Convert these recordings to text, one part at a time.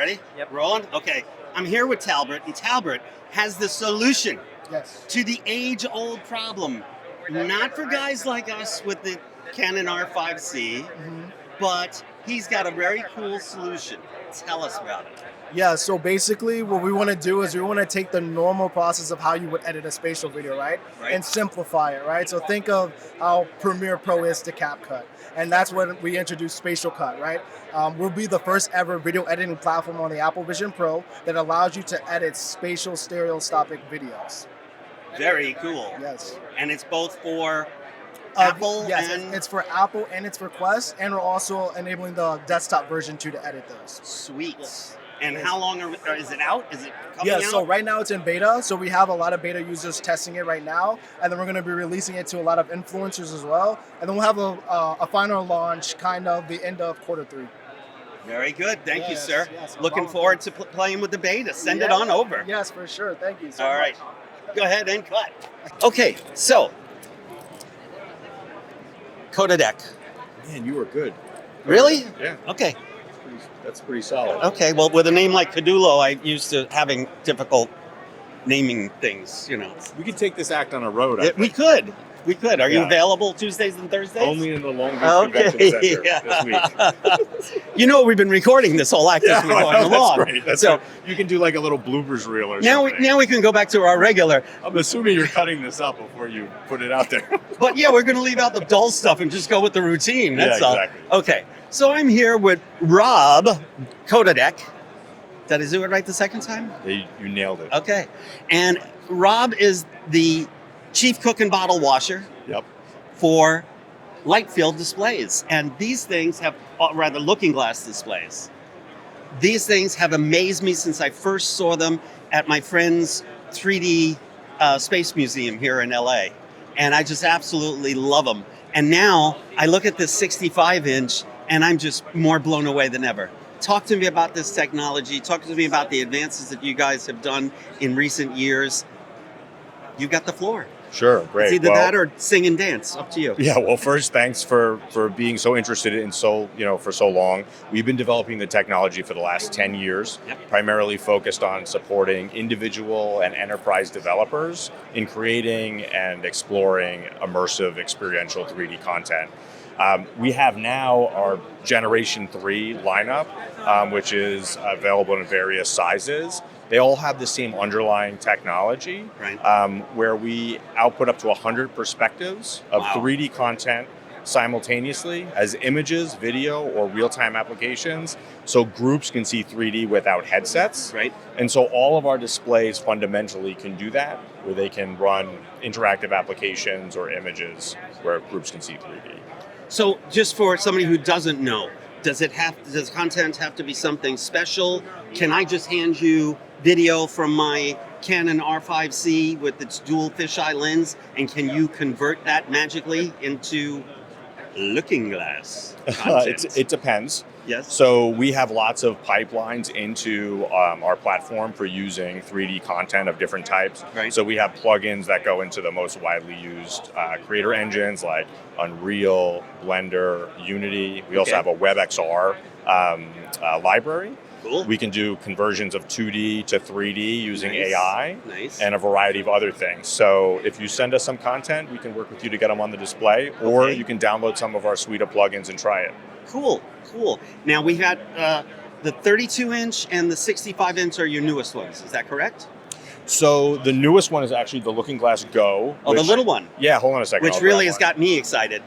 Ready? Yep. Rolling? Okay. I'm here with Talbert, and Talbert has the solution Yes. to the age-old problem. Not for guys like us with the Canon R5C, but he's got a very cool solution. Tell us about it. Yeah, so basically what we want to do is we want to take the normal process of how you would edit a spatial video, right? And simplify it, right? So think of how Premiere Pro is to CapCut. And that's when we introduced Spatial Cut, right? We'll be the first ever video editing platform on the Apple Vision Pro that allows you to edit spatial stereoscopic videos. Very cool. Yes. And it's both for Apple yes, and... it's for Apple and it's for Quest, and we're also enabling the desktop version too to edit those. Sweet. And how long is it out? Is it coming Yeah, out? so right now it's in beta. So we have a lot of beta users testing it right now. And then we're going to be releasing it to a lot of influencers as well. And then we'll have a final launch kind of the end of quarter 3. Very good. Thank you, sir. Yes, Looking forward to playing with the beta. Send it on over. Yes, for sure. Thank you so All much. right. Go ahead and cut. Okay, so Kodak. Man, you were good. Really? Yeah. Okay. That's pretty solid. Okay. Well, with a name like Caudullo, I'm used to having difficult naming things. You know. We could take this act on a road. I think. We could. We could. Are you Yeah. available Tuesdays and Thursdays? Only in the Long Beach Convention Center this week. You know, we've been recording this whole act as we're going along. That's great. That's So- so you can do like a little bloopers reel or Now something. we can go back to our regular. I'm assuming you're cutting this up before you put it out there. But yeah, we're going to leave out the dull stuff and just go with the routine. That's Yeah, all. exactly. Okay. So I'm here with Rob Kodak. Did I do it right the second time? You nailed it. Okay. And Rob is the chief cook and bottle washer Yep. for light field displays. And these things have, rather looking glass displays. These things have amazed me since I first saw them at my friend's 3D space museum here in LA. And I just absolutely love them. And now I look at this 65-inch and I'm just more blown away than ever. Talk to me about this technology. Talk to me about the advances that you guys have done in recent years. You've got the floor. Sure. Great. It's either Well, that or sing and dance. Up to you. Yeah, well, first, thanks for being so interested in for so long. We've been developing the technology for the last 10 years, primarily focused on supporting individual and enterprise developers in creating and exploring immersive experiential 3D content. We have now our Generation 3 lineup, which is available in various sizes. They all have the same underlying technology, where we output up to 100 perspectives of 3D content simultaneously as images, video, or real-time applications, so groups can see 3D without headsets. Right. And so all of our displays fundamentally can do that, where they can run interactive applications or images where groups can see 3D. So just for somebody who doesn't know, does content have to be something special? Can I just hand you video from my Canon R5C with its dual fisheye lens, and can you convert that magically into looking glass content? It depends. Yes. So we have lots of pipelines into our platform for using 3D content of different types. Right. So we have plugins that go into the most widely used creator engines like Unreal, Blender, Unity. We also have a WebXR library. Cool. We can do conversions of 2D to 3D using AI Nice. and a variety of other things. So if you send us some content, we can work with you to get them on the display, or you can download some of our suite of plugins and try it. Cool. Now we had the 32-inch and the 65-inch are your newest ones. Is that correct? So the newest one is actually the Looking Glass Go. Oh, the little one. Yeah, hold on a second. Which I'll really grab has one. got me excited.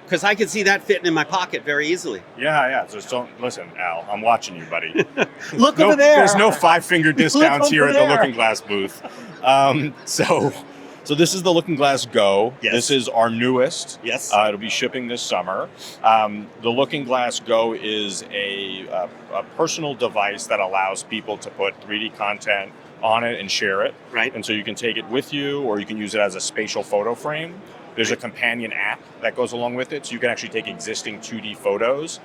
Because I could see that fitting in my pocket very easily. Yeah. Just don't listen, Al. I'm watching you, buddy. Look over there. There's no 5-finger discounts here over at the there. Looking Glass booth. So this is the Looking Glass Go. Yes. This is our newest. Yes. It'll be shipping this summer. The Looking Glass Go is a personal device that allows people to put 3D content on it and share it. Right. And so you can take it with you, or you can use it as a spatial photo frame. There's a companion app that goes along with it, so you can actually take existing 2D photos,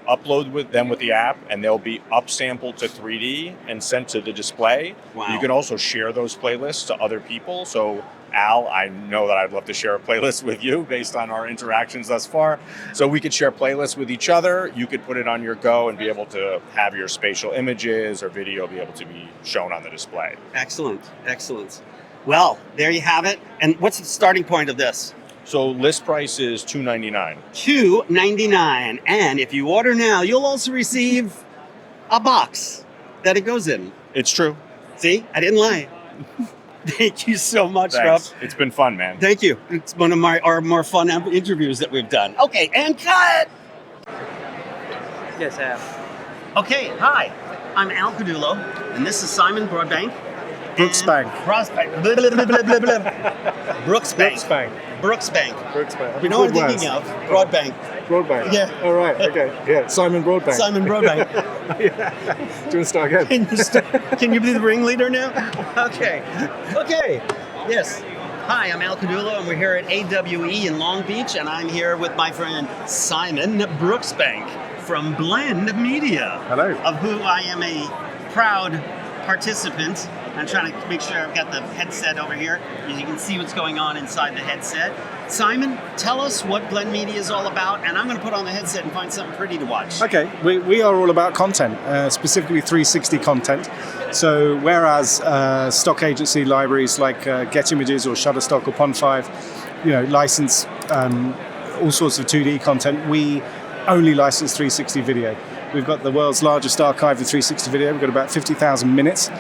upload them with the app, and they'll be upsampled to 3D and sent to the display. Wow. You can also share those playlists to other people. So Al, I know that I'd love to share a playlist with you based on our interactions thus far. So we could share playlists with each other. You could put it on your go and be able to have your spatial images or video be able to be shown on the display. Excellent, excellent. Well, there you have it. And what's the starting point of this? So list price is $299. $299. And if you order now, you'll also receive a box that it goes in. It's true. See, I didn't lie. Thank you so much, Thanks. Rob. It's been fun, man. Thank you. It's one of our more fun interviews that we've done. Okay, and cut. Yes, I am. Okay, hi. I'm Al Caudullo, and this is Simon Broadbank. Brooksbank. Brooksbank. Blah, blah, blah, blah, blah, blah. Brooksbank. Brooksbank. Brooksbank. You know what I'm thinking of? Broadbank. Broadbank. Yeah. All right. Okay. Yeah. Simon Broadbank. Simon Broadbank. Yeah. Do you want to start again? Can you be the ringleader now? Okay. Okay. Yes. Hi, I'm Al Caudullo, and we're here at AWE in Long Beach, and I'm here with my friend Simon Brooksbank from Blend Media. Hello. Of who I am a proud participant. I'm trying to make sure I've got the headset over here. You can see what's going on inside the headset. Simon, tell us what Blend Media is all about, and I'm going to put on the headset and find something pretty to watch. Okay. We are all about content, specifically 360 content. So whereas stock agency libraries like Get Images or Shutterstock or Pond5, license all sorts of 2D content, we only license 360 video. We've got the world's largest archive of 360 video. We've got about 50,000 minutes.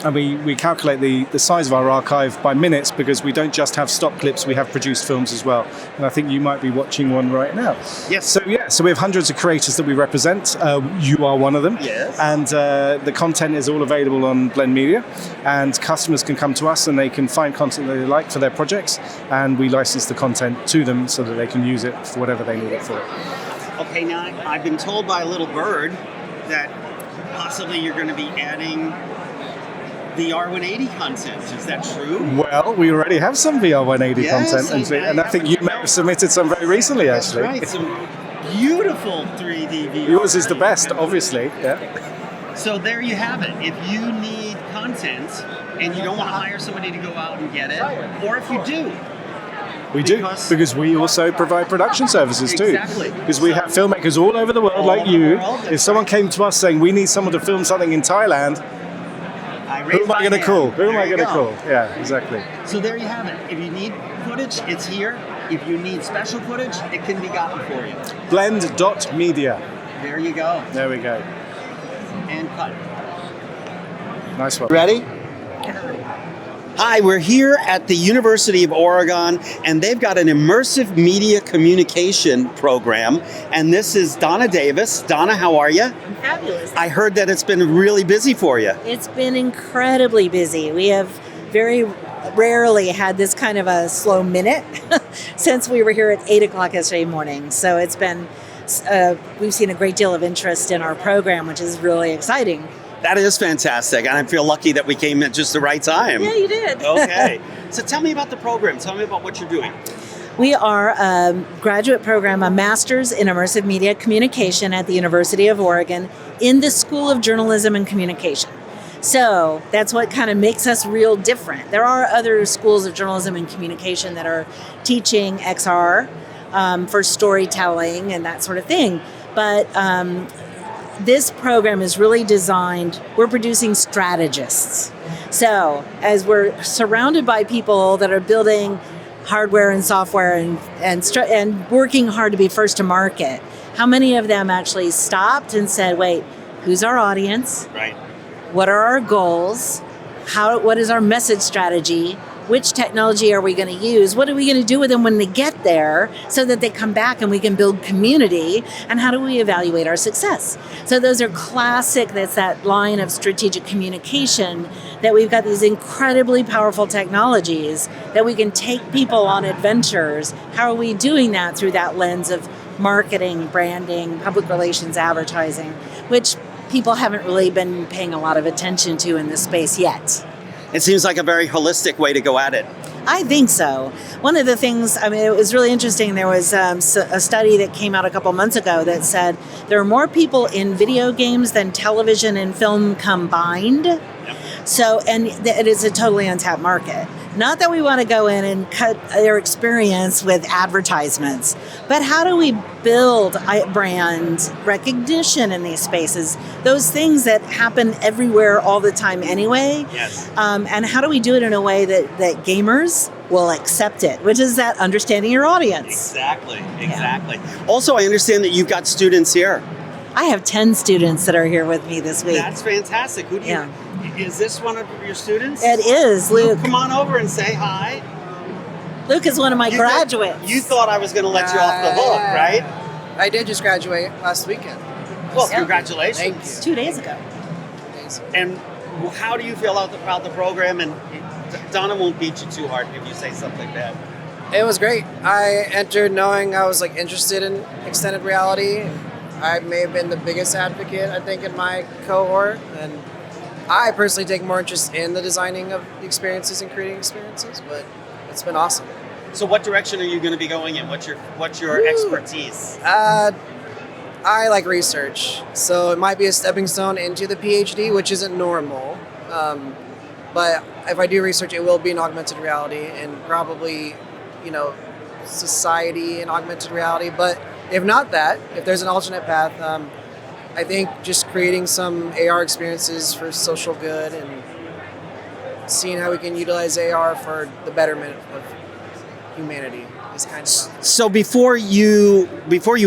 And we calculate the size of our archive by minutes because we don't just have stock clips, we have produced films as well. And I think you might be watching one right now. Yes. So we have hundreds of creators that we represent. You are one of them. Yes. And the content is all available on Blend Media. And customers can come to us and they can find content that they like for their projects. And we license the content to them so that they can use it for whatever they need it for. Okay, now I've been told by a little bird that possibly you're going to be adding VR180 content. Is that true? Well, we already have some VR180 Yes, content, and I think you may have submitted some very recently, actually. That's right, some beautiful 3D VR. Yours is the best, obviously. Yeah. So there you have it. If you need content and you don't want to hire somebody to go out and get it, or if you do, We do, because we also provide production services too. Exactly. Because we have filmmakers all over the world All like over you. the world. If someone came to us saying, we need someone to film something in Thailand, who am I going to call? Who am I going to call? Yeah, exactly. So there you have it. If you need footage, it's here. If you need special footage, it can be gotten for you. Blend.media. There you go. There we go. And cut. Nice one. Ready? Hi, we're here at the University of Oregon, and they've got an immersive media communication program. And this is Donna Davis. Donna, how are you? I'm fabulous. I heard that it's been really busy for you. It's been incredibly busy. We have very rarely had this kind of a slow minute since we were here at 8 o'clock yesterday morning. So it's been, we've seen a great deal of interest in our program, which is really exciting. That is fantastic, and I feel lucky that we came at just the right time. Yeah, you did. Okay. So tell me about the program. Tell me about what you're doing. We are a graduate program, a master's in immersive media communication at the University of Oregon in the School of Journalism and Communication. So that's what kind of makes us real different. There are other schools of journalism and communication that are teaching XR for storytelling and that sort of thing. But this program is really designed, we're producing strategists. So as we're surrounded by people that are building hardware and software and working hard to be first to market, how many of them actually stopped and said, wait, who's our audience? Right. What are our goals? What is our message strategy? Which technology are we going to use? What are we going to do with them when they get there so that they come back and we can build community? And how do we evaluate our success? So those are classic, that's that line of strategic communication that we've got these incredibly powerful technologies that we can take people on adventures. How are we doing that through that lens of marketing, branding, public relations, advertising, which people haven't really been paying a lot of attention to in this space yet. It seems like a very holistic way to go at it. I think so. One of the things, it was really interesting. There was a study that came out a couple months ago that said there are more people in video games than television and film combined. So, and it is a totally untapped market. Not that we want to go in and cut their experience with advertisements, but how do we build brand recognition in these spaces? Those things that happen everywhere all the time anyway. Yes. And how do we do it in a way that gamers will accept it, which is that understanding your audience. Exactly. Also, I understand that you've got students here. I have 10 students that are here with me this week. That's fantastic. Who do you? Is this one of your students? It is, Luke. Come on over and say hi. Luke is one of my graduates. You thought I was going to let you off the hook, right? I did just graduate last weekend. Well, congratulations. Thank you. 2 days ago. And how do you feel about the program? And Donna won't beat you too hard if you say something bad. It was great. I entered knowing I was interested in extended reality. I may have been the biggest advocate, I think, in my cohort, and I personally take more interest in the designing of the experiences and creating experiences, but it's been awesome. So what direction are you going to be going in? What's your expertise? I like research, so it might be a stepping stone into the PhD, which isn't normal. But if I do research, it will be in augmented reality and probably, society and augmented reality. But if not that, if there's an alternate path, I think just creating some AR experiences for social good and seeing how we can utilize AR for the betterment of humanity is kind of... So before you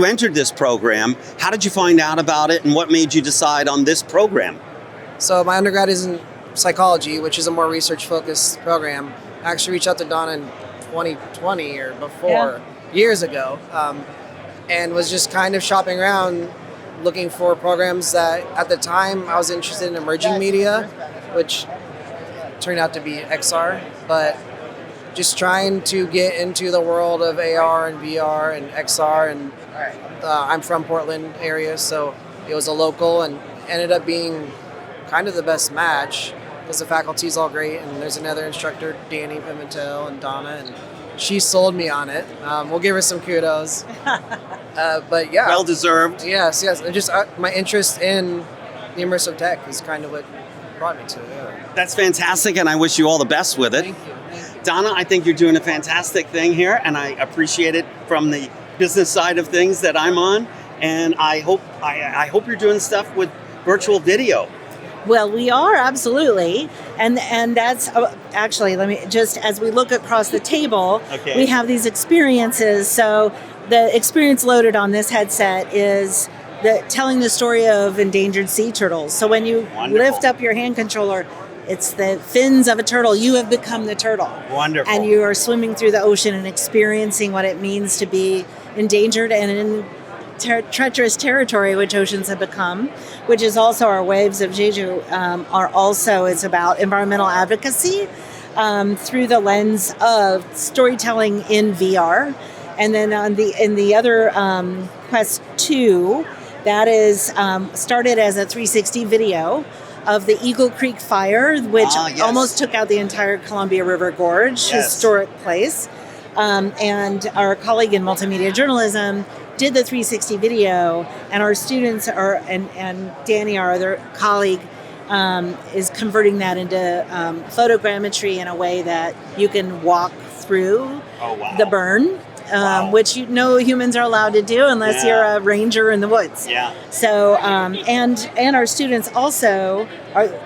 entered this program, how did you find out about it and what made you decide on this program? So my undergrad is in psychology, which is a more research-focused program. I actually reached out to Donna in 2020 or before, years ago, and was just kind of shopping around looking for programs that at the time I was interested in emerging media, which turned out to be XR, but just trying to get into the world of AR and VR and XR, and I'm from Portland area, so it was a local and ended up being kind of the best match because the faculty's all great, and there's another instructor, Danny Pimentel, and Donna, and she sold me on it. We'll give her some kudos. But yeah. Well deserved. Yes. And just my interest in the immersive tech is kind of what brought me to it. Yeah. That's fantastic, and I wish you all the best with it. Thank you. Donna, I think you're doing a fantastic thing here, and I appreciate it from the business side of things that I'm on, and I hope you're doing stuff with virtual video. Well, we are, absolutely. And that's actually, let me just, as we look across the table, we have these experiences. So the experience loaded on this headset is telling the story of endangered sea turtles. So when you lift up your hand controller, it's the fins of a turtle. You have become the turtle. Wonderful. And you are swimming through the ocean and experiencing what it means to be endangered and in treacherous territory, which oceans have become, which is also our Waves of Jeju, it's about environmental advocacy through the lens of storytelling in VR. And then in the other Quest 2, that is started as a 360 video of the Eagle Creek fire, which almost took out the entire Columbia River Gorge, historic place. And our colleague in multimedia journalism did the 360 video, and our students and Danny, our other colleague, is converting that into photogrammetry in a way that you can walk through the burn, which humans are allowed to do unless you're a ranger in the woods. Yeah. So, and our students also,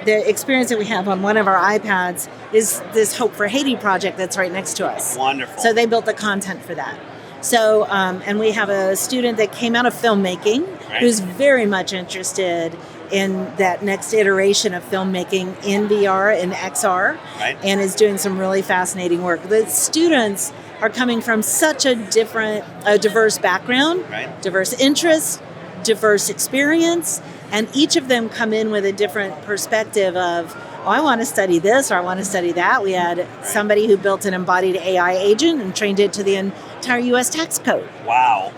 the experience that we have on one of our iPads is this Hope for Haiti project that's right next to us. Wonderful. So they built the content for that. So, and we have a student that came out of filmmaking who's very much interested in that next iteration of filmmaking in VR and XR, and is doing some really fascinating work. The students are coming from such a diverse background, diverse interests, diverse experience, and each of them come in with a different perspective of, I want to study this or I want to study that. We had somebody who built an embodied AI agent and trained it to the entire U.S. tax code. Wow.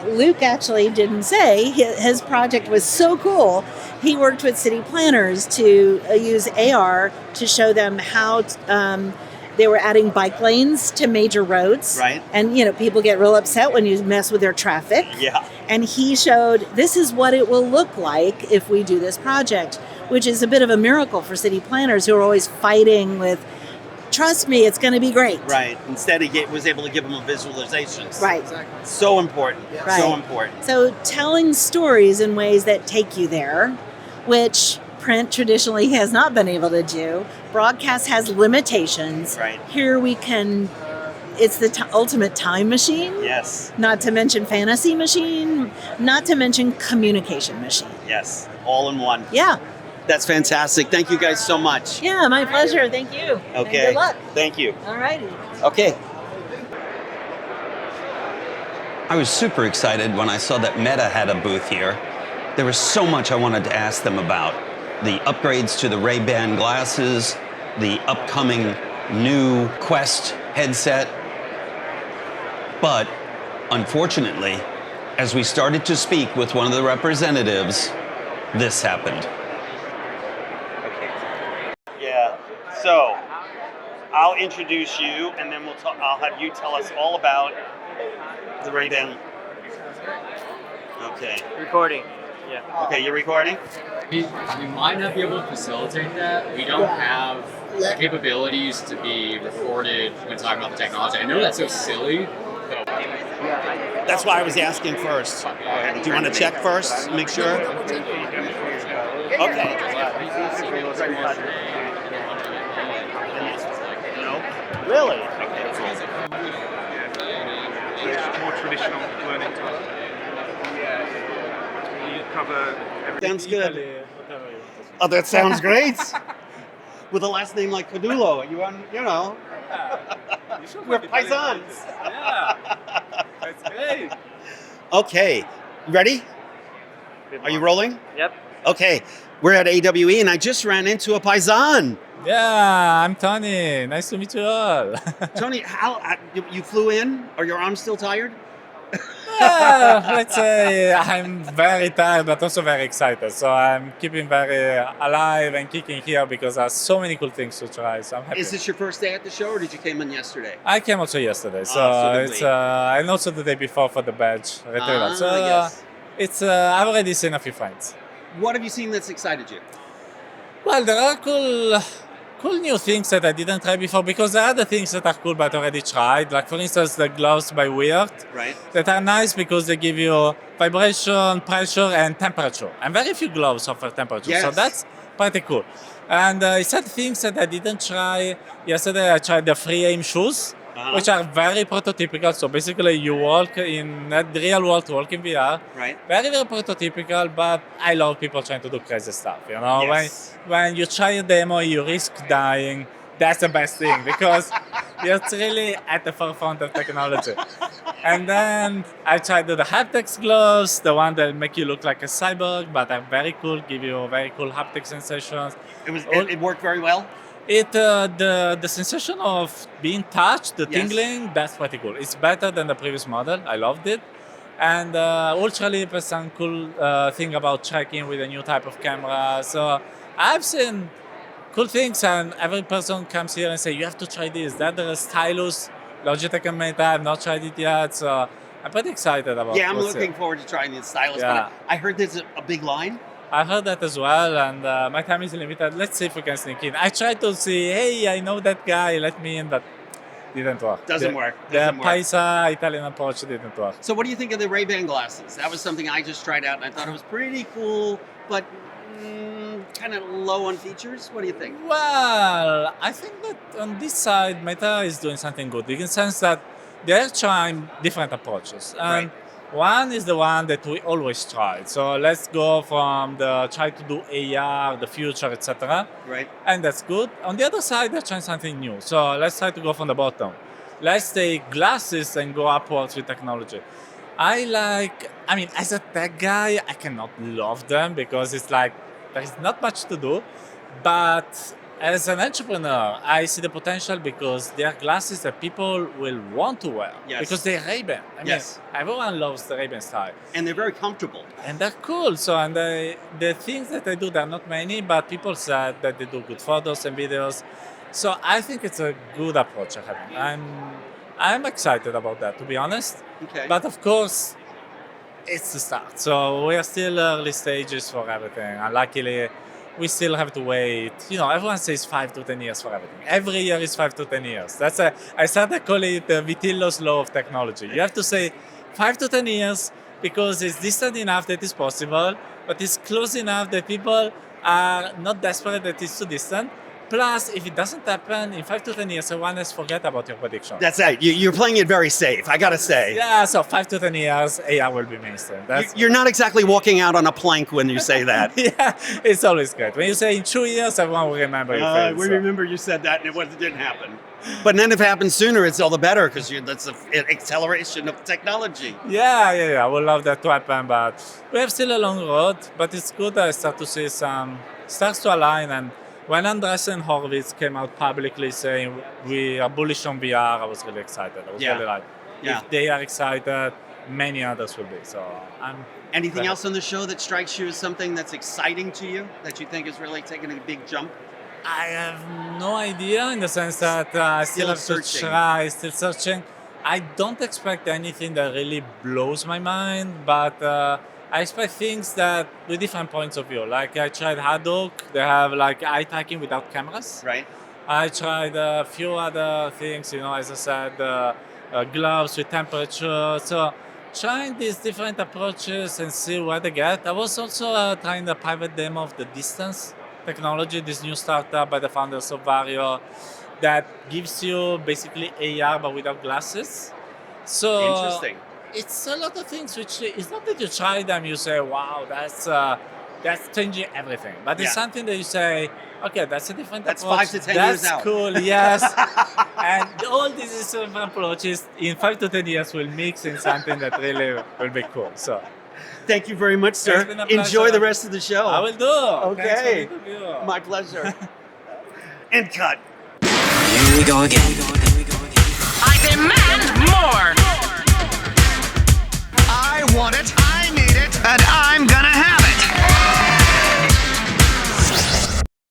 Luke actually didn't say his project was so cool. He worked with city planners to use AR to show them how they were adding bike lanes to major roads. Right. And, people get real upset when you mess with their traffic. Yeah. And he showed this is what it will look like if we do this project, which is a bit of a miracle for city planners who are always fighting with trust me, it's going to be great. Right. Instead, he was able to give them a visualizations. Right. Exactly. So important. Right. So important. So telling stories in ways that take you there, which print traditionally has not been able to do. Broadcast has limitations. Right. Here we can, it's the ultimate time machine. Yes. Not to mention fantasy machine, not to mention communication machine. Yes. All in one. Yeah. That's fantastic. Thank you guys so much. Yeah, my pleasure. Thank you. And Okay. good luck. Thank you. All righty. Okay. I was super excited when I saw that Meta had a booth here. There was so much I wanted to ask them about. The upgrades to the Ray-Ban glasses, the upcoming new Quest headset. But unfortunately, as we started to speak with one of the representatives, this happened. Yeah. So I'll introduce you, and then I'll have you tell us all about the Ray-Ban. Okay. Recording. Yeah. Okay, you're recording? We might not be able to facilitate that. We don't have the capabilities to be recorded when talking about the technology. I know that's so silly, but That's why I was asking first. Do you want to check first? Make sure? Okay. No? Really? More traditional learning to you cover Sounds good. Oh, that sounds great. With a last name like Caudullo, we're paisans. Yeah, that's great. Okay, ready? Are you rolling? Yep. Okay, we're at AWE and I just ran into a paisan. Yeah, I'm Tony. Nice to meet you all. Tony, how you flew in? Are your arms still tired? Let's say I'm very tired, but also very excited. So I'm keeping very alive and kicking here because there's so many cool things to try. So I'm happy. Is this your first day at the show, or did you came in yesterday? I came also yesterday, so did it's we. and also the day before for the badge retrieval. So yes. it's I've already seen a few friends. What have you seen that's excited you? Well, there are cool new things that I didn't try before because there are other things that are cool but already tried. Like for instance, the gloves by Weird Right. that are nice because they give you vibration, pressure, and temperature. And very few gloves offer temperature, so Yes. that's pretty cool. And I said things that I didn't try. Yesterday I tried the free aim shoes, which are very prototypical. So basically you walk in the real world, walk in VR. Right. Very, very prototypical, but I love people trying to do crazy stuff. You know, Yes. when you try a demo, you risk dying. That's the best thing because you're really at the forefront of technology. And then I tried the haptics gloves, the one that make you look like a cyborg, but are very cool, give you very cool haptic sensations. It worked very well. The sensation of being touched, the Yes. tingling, that's pretty cool. It's better than the previous model. I loved it. And Ultra Leap is some cool thing about tracking with a new type of camera. So I've seen cool things, and every person comes here and say, you have to try this. That the stylus, Logitech and Meta, I've not tried it yet. So I'm pretty excited about it. Yeah, I'm looking forward to trying the stylus. Yeah. But I heard there's a big line. I heard that as well, and my time is limited. Let's see if we can sneak in. I tried to see, hey, I know that guy, let me in, but didn't work. Doesn't work. The Doesn't work. Paisa Italian approach didn't work. So what do you think of the Ray-Ban glasses? That was something I just tried out and I thought it was pretty cool, but kind of low on features. What do you think? Well, I think that on this side, Meta is doing something good in the sense that they're trying different approaches. And one is the one that we always tried. So let's go from the try to do AR, the future, etc. Right. And that's good. On the other side, they're trying something new. So let's try to go from the bottom. Let's take glasses and go upwards with technology. As a tech guy, I cannot love them because it's like, there's not much to do. But as an entrepreneur, I see the potential because they are glasses that people will want to wear. Yes. Because they're Ray-Ban. Everyone loves the Ray-Ban style. And they're very comfortable. And they're cool. So, and the things that they do, there are not many, but people said that they do good photos and videos. So I think it's a good approach. I'm excited about that, to be honest. Okay. But of course, it's the start. So we are still early stages for everything. And luckily, we still have to wait. Everyone says 5 to 10 years for everything. Every year is 5 to 10 years. I started calling it the Vitillo's law of technology. You have to say 5 to 10 years because it's distant enough that it's possible, but it's close enough that people are not desperate that it's too distant. Plus, if it doesn't happen in 5 to 10 years, everyone has forget about your prediction. That's it. You're playing it very safe, I gotta say. Yeah, so 5 to 10 years, AR will be mainstream. You're not exactly walking out on a plank when you say that. Yeah, it's always great. When you say in 2 years, everyone will remember you failed. We remember you said that and it didn't happen. But then if it happens sooner, it's all the better because that's an acceleration of technology. Yeah. I would love that to happen, but we have still a long road. But it's good that I start to see some starts to align. And when Andreessen Horowitz came out publicly saying we are bullish on VR, I was really excited. I was really like, if they are excited, many others will be. So I'm. Anything else on the show that strikes you as something that's exciting to you that you think is really taking a big jump? I have no idea in the sense that I still have to try, still searching. I don't expect anything that really blows my mind, but I expect things that with different points of view. Like I tried Haddock, they have like eye tracking without cameras. Right. I tried a few other things, as I said, gloves with temperature. So trying these different approaches and see what they get. I was also trying the private demo of the distance technology, this new startup by the founders of Vario that gives you basically AR but without glasses. So interesting. It's a lot of things which it's not that you try them, you say, wow, that's changing everything. But it's something that you say, okay, that's a different approach. 5 to 10 years out. That's cool, yes. And all these different approaches in 5 to 10 years will mix in something that really will be cool. So thank you very much, sir. Enjoy the rest of the show. I will do. Okay. My pleasure. And cut. Here we go again. I've been